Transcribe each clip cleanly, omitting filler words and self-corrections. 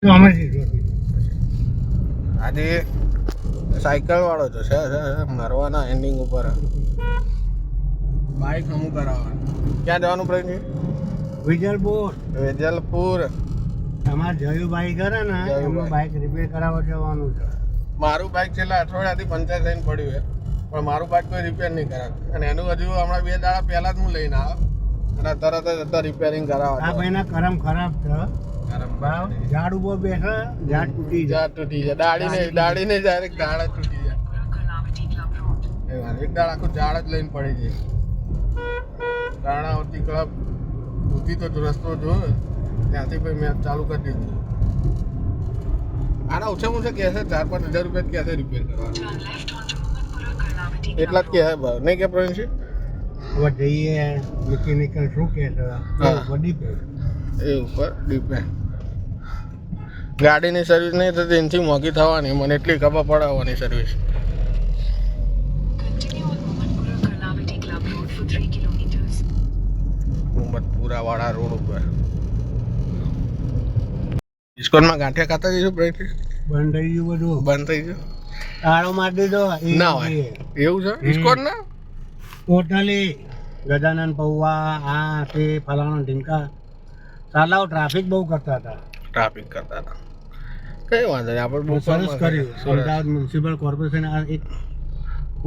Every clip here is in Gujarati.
આજે સાયકલ વાળો તો છે મારવાના એન્ડિંગ ઉપર બાઇક હમું કરાવવાનું. ક્યાં જવાનું પ્રવીણ? વેજલપુર. તમારે જયુભાઈ કરે ને એમનું બાઇક રિપેર કરાવવા જવાનું છે. મારું બાઇક છેલ્લા અઠવાડિયાથી પંચર થઈને પડ્યું છે, પણ મારું બાઇક કોઈ રિપેર નહીં કરાવે. અને એનું હજુ હમણાં 2 દાડા પહેલા જ હું લઈને આવ્યો અને તરત જ અત્યારે રિપેરિંગ કરાવવા. આ ભાઈના કરમ ખરાબ છે. ઝાડ ઉપર બેઠા ઝાડ તૂટી જાય. દાડીને ડાયરેક્ટ ઝાડ જ તૂટી જાય. એક દાડ આખું ઝાડ જ લઈને પડી જાય. કર્ણાવતી ક્લબ સુધી તો રસ્તો જોયો, ત્યાંથી ભાઈ મેં ચાલુ કરી દીધું. આના ઓછામાં ઓછા કહે છે 4-5 હજાર રૂપિયા કહે છે રિપેર કરવા. એટલા જ કહે છે ભાવ નહીં કે પ્રવીણજી? હવે જઈએ મિકેનિકલ શું કે છે એ ઉપર ડિપેન્ડ. ગાડીની સર્વિસ નહીં થતી એનાથી મોંઘી થવાની, મને એટલી ખબર પડાવવાની સર્વિસ. મોહમ્મદપુરા વાળા રોડ ઉપર ઇસ્કોનમાં ગાંઠિયા ખાતા જઈશું પ્રવીણજી? બંધ થઈ ગયું બધું. બંધ થઈ ગયું? તાળો મારી દીધો. ના હોય એવું છે ઇસ્કોન ના? ટોટલી ગજાનન પૌવા આ તે ફલાણા ઢીંકા ચાલાવ ટ્રાફિક બહુ કરતા હતા. ટ્રાફિક કરતા હતા. કઈ વાંધો નહીં, આપણે બહુ સરસ કર્યું. અમદાવાદ મ્યુનિસિપલ કોર્પોરેશન આ એક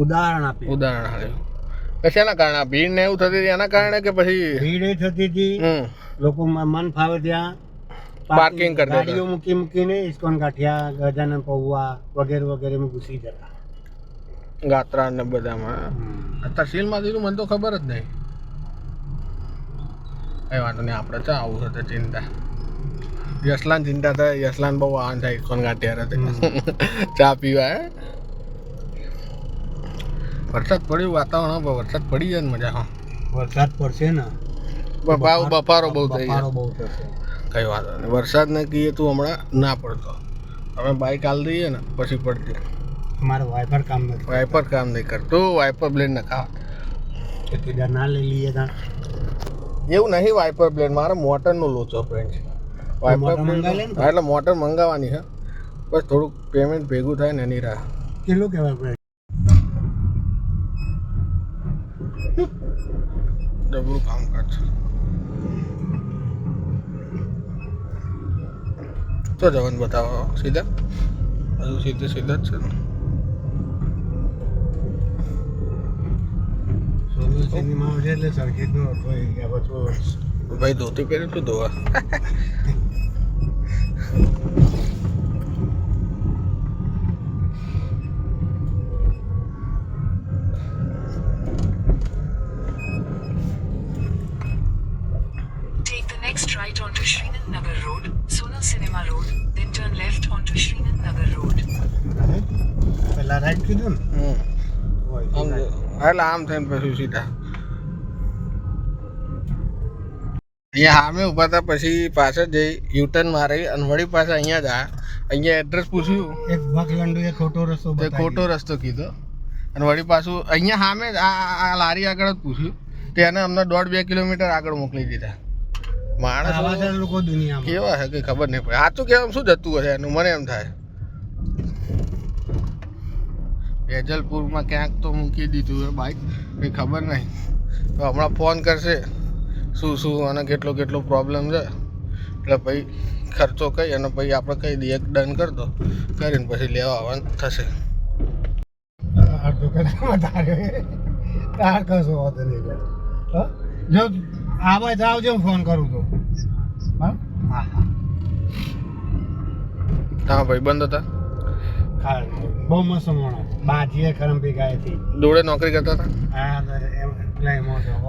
ઉદાહરણ આપ્યું. ઉદાહરણ આપ્યું. શેના કારણે ભીડ ને એવું થતી હતી એના કારણે કે પછી ભીડ એ થતી હતી, લોકો મન ફાવે ત્યાં પાર્કિંગ કરતા ગાડીઓ મૂકીને ઇસ્કોન ગાંઠિયા ગજાનન પૌવા વગેરે વગેરેમાં ઘૂસી જતા. ગાત્રા ને બધામાં અત્યારે સીલમાંથી મને તો ખબર જ નહીં. કઈ વાંધો નહીં, આપણે ચા આવું છે ચિંતા. યશલાન ચિંતા થાય, યશલાન બહુ આન થાય ઇસ્કોન ગાંઠિયા રહે ચા પીવા. વરસાદ પડ્યું, વાતાવરણ વરસાદ પડી જાય ને મજા. હા વરસાદ પડશે ને, બફારો બહુ થઈ જાય. બહુ થશે. કઈ વાંધો નહીં, વરસાદ ને કહીએ તું હમણાં ના પડતો, અમે બાઇક હાલ દઈએ ને પછી પડતી. અમારે વાઇપર કામ નથી. વાઇપર કામ નહીં કરતું, વાઇપર બ્લેડ ના ખાવા. કીધા ના લઈ લઈએ તા. એવું નહીં, વાઇપર બ્લેડ મારે મોટરનો લોચો ફ્રેન્ડ છે. વાઇપર બ્લેડ એટલે મોટર મંગાવવાની છે, બસ થોડુંક પેમેન્ટ ભેગું થાય ને એની રાહ. કેટલું કહેવાય? ડબલું કામકાજ છે. તો જવાનું બતાવો સીધા, હજુ સીધે સીધા જ છે ને. સિનેમા આવશે એટલે સર્કિટનો ભાઈ ધોતી પહેર્યું તું ધોવા. Take the next right onto Srinath Nagar Road, Sonal Cinema Road, then turn left onto Srinath Nagar Road. પેલા રાઈટ કીધું ને? એટલે આમ થઈને પછી સીધા અહીંયા સામે ઉભા હતા, પછી પાછળ જઈ યુટર્ન મારી અને વળી પાછા અહીંયા જ આવ્યા. અહીંયા એડ્રેસ પૂછ્યું, એક ભગલંડુએ ખોટો રસ્તો તે ખોટો રસ્તો કીધો અને વળી પાછું અહીંયા સામે જ આ લારી આગળ જ પૂછ્યું, તેને અમને 1.5-2 કિલોમીટર આગળ મોકલી દીધા. માણસ લોકો દુનિયામાં કેવા છે કઈ ખબર નહીં પડે. સાચું કહેવામાં શું જતું હશે એનું મને એમ થાય. વેજલપુરમાં ક્યાંક તો મૂકી દીધું એ બાઇક, કંઈ ખબર નહીં. તો હમણાં ફોન કરશે શું અને કેટલો પ્રોબ્લેમ છે, એટલે ભાઈ ખર્ચો કહી અને પછી આપણે કહી દઈએ ડન કરી દો, કરીને પછી લેવા આવવાનું થશે. અડધો કલાકમાં તાર કશો વાંધો નહીં. જો આવે તો આવજો, હું ફોન કરું તો. હા ભાઈ બંધ હતા, બહુ મસ્ત માણસ. બાજીએ ખરમ ભેગા હતી, જોડે નોકરી કરતા હતા. હા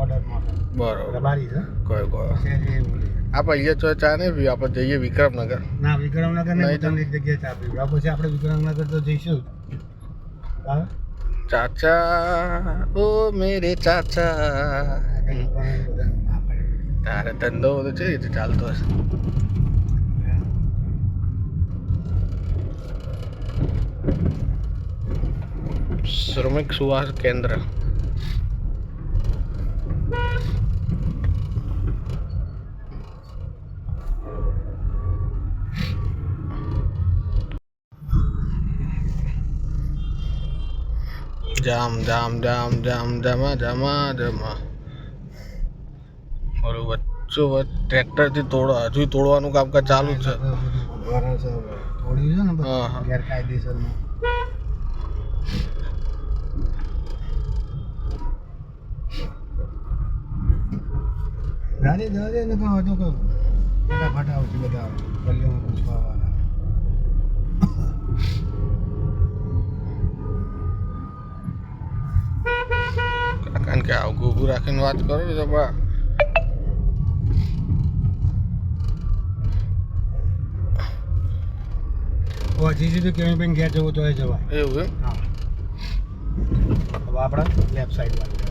ઓર્ડરમાં બરોબર, બારી છે કોઈ આપણે અહીંયા તો ચા નહીં પીવી, આપણે જઈએ વિક્રમનગર. ના વિક્રમનગર નહીં, તમને એક જગ્યાએ ચા પીવું. પછી આપણે વિક્રમનગર તો જઈશું. ચાચા ઓ મેરે ચાચા, તારે ધંધો બધો છે રીતે ચાલતો હશે. શ્રમિક સુવાસ કેન્દ્ર. જામ જામ જામ જામ જમા જમા જમા. ઓલું વચ્ચો વચ્ચ ટ્રેક્ટરથી હજુ તોડવાનું કામકાજ ચાલુ જ છે. થોડી છે ને હા, હા. ગેરકાયદેસરમાં. દાદી દાદી ને કહો તો કહો ફટાફટ આવશે બધા ગલીઓમાં પૂછવા વાળા. કારણ કે આવું ઊભું રાખીને વાત કરો તો બા હજી સુધી કેવી બેન ઘેર જવું તો એ જવાય. એવું એમ. હા હવે આપણે લેફ્ટ સાઈડ વાળી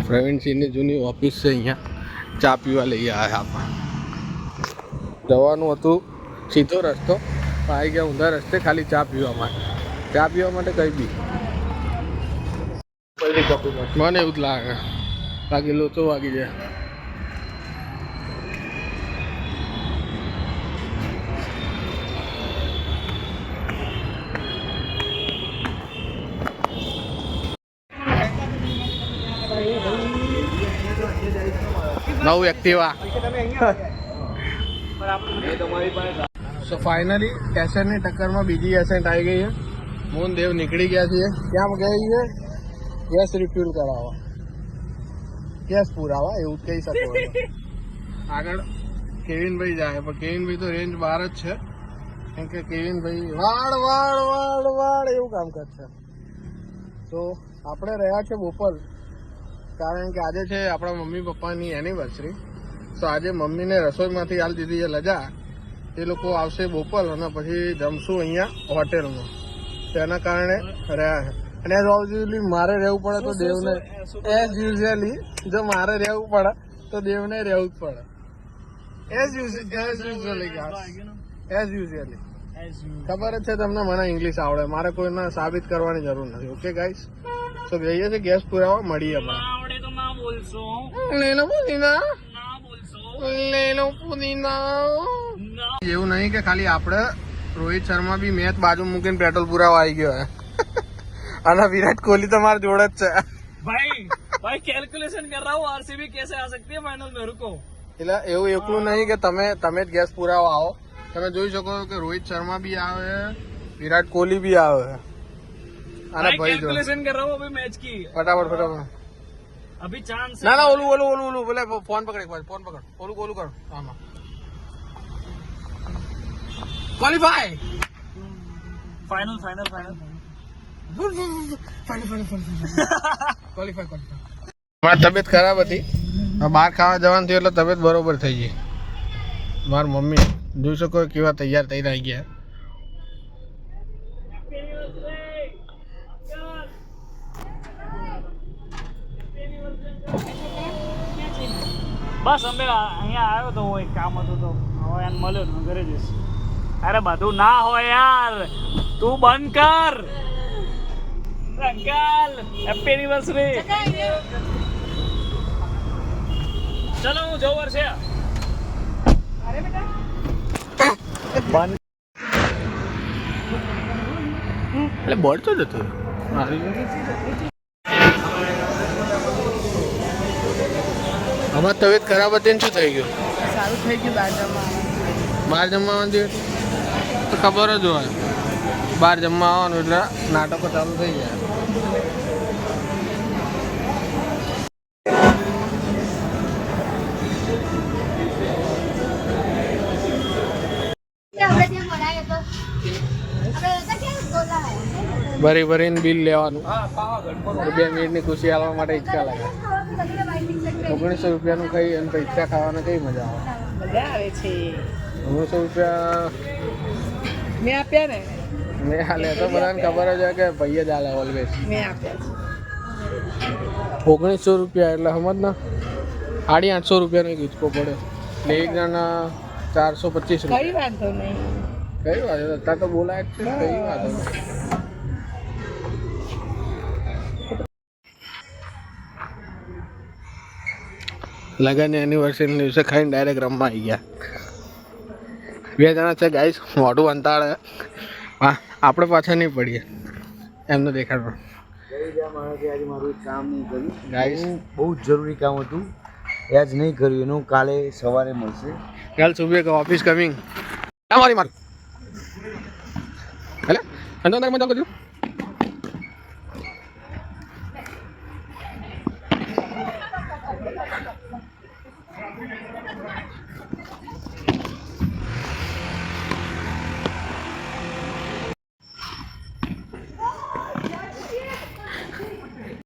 પ્રવીણસિંહની જૂની ઓફિસ છે. અહીંયા ચા પીવા લઈ આવ્યા આપણે. જવાનું હતું સીધો રસ્તો, પણ આવી ગયા ઊંધા રસ્તે ખાલી ચા પીવા માટે. ચા પીવા માટે કઈ બી મને એવું જ લાગે, બાકી લોચો વાગી જાય. નવું એક્ટિવા. સો ફાઇનલી એસેન્ટની ટક્કરમાં બીજી એસેન્ટ આવી ગઈ છે. મોહન દેવ નીકળી ગયા છીએ. ક્યાં ગઈ છે? ગેસ રિફ્યુલ કરાવવા, ગેસ પુરાવા એવું જ કહી શકો. આગળ કેવિનભાઈ જાય, પણ કેવિનભાઈ તો રેન્જ બહાર જ છે, કેમ કે કેવિનભાઈ વાળ વાળ વાળ વાળ એવું કામ કરશે. તો આપણે રહ્યા છે બોપલ, કારણ કે આજે છે આપણા મમ્મી પપ્પાની એનિવર્સરી. તો આજે મમ્મીને રસોઈમાંથી હાલ દીધી છે રજા. એ લોકો આવશે બોપલ અને પછી જમશું અહીંયા હોટેલમાં. તેના કારણે રહ્યા છે. અને એઝ યુઝ્યુઅલી મારે રહેવું પડે તો દેવને, એઝ યુઝ્યુઅલી જો મારે રહેવું પડે તો દેવને રહેવું જ પડે. એઝ યુઝ્યુઅલી ખબર જ છે તમને, મને ઇંગ્લિશ આવડે, મારે કોઈને સાબિત કરવાની જરૂર નથી. ઓકે ગાઈસ, તો જઈએ છીએ ગેસ પુરાવા, મળીએ. એવું નહીં કે ખાલી આપણે, રોહિત શર્મા બી મેચ બાજુ મૂકીને પેટ્રોલ પુરાવા આવી ગયો હે. અને વિરાટ કોહલી તો મારા જોડે જ છે. भाई कैलकुलेशन कर रहा हूँ आरसीबी कैसे आ सकती है फाइनल में, रुको. એટલે એવું એકલું નહીં કે તમે જ ગેસ પુરાવા આવો. તમે જોઈ શકો કે રોહિત શર્મા બી આવે, વિરાટ કોહલી બી આવે. અને भाई ભાઈ જો कैलकुलेशन कर रहा हूँ अभी मैच की. ફટાફટ. अभी चांस ના ના, ઓલું બોલે ફોન પકડ, એક વાર ફોન પકડ, ઓલું કરો આમાં ક્વોલિફાય. फाइनल फाइनल फाइनल મારી તબિયત ખરાબ હતી, બહાર ખાવા જવાનું થયું એટલે તબિયત બરોબર થઈ ગઈ. મારી મમ્મી જોઈ શકો કેવા તૈયાર થઈને આવી ગયા. બસ અમે અહીંયા આવ્યો તો એક કામ હતું તો હવે એને મળ્યો ને ઘરે જઈશ. અરે બધું ના હોય યાર, તું બંધ કર. Uncle happy anniversary. ચલો હું જઉં વર્ષે. બંધ એટલે બોલતો જ હતો. અમારી તબિયત ખરાબ હતી ને શું થઈ ગયું? સારું થઈ ગયું બહાર જમવા બહાર જમવા માંડ્યું તો ખબર જ હોય, બહાર જમવા આવવાનું એટલે નાટકો ચાલુ થઈ જાય. ભરીને બિલ લેવાનું. 2 મિનિટની ખુશી આવવા માટે ઈચ્છા લાગે. 1900 રૂપિયાનું ખાઈ અને પૈસા ખાવાના કઈ મજા આવે? મજા આવે છે. 1900 રૂપિયા મેં આપ્યા ને, મેં હાલે તો બધાને ખબર જ હોય કે ભાઈ જ હાલે ઓલવેઝ. મેં આપ્યા છે. 1900 રૂપિયા એટલે સમજ ને 850 રૂપિયાનો એક હિંચકો પડ્યો એટલે એક જણા 425 કઈ રૂપિયા. વાંધો નહીં. કઈ વાત અત્યારે તો બોલાય જ છે. કઈ વાત નહીં. લગન એનિવર્સરી દિવસે ખાઈને ડાયરેક્ટ રમવા આવી ગયા. 2 જણા છે ગાઈસ, મોઢું અંતાળે હા આપણે પાછા નહીં પડીએ એમને દેખાડો આજે મારું એક કામ નહીં કર્યું Guys. હું બહુ જ જરૂરી કામ હતું એ આજ નહીં કર્યું એનું કાલે સવારે મળશે કલ સુબહ का ऑफिस कमिंग क्या मारी मार हेलो अंदर अंदर मत जाओ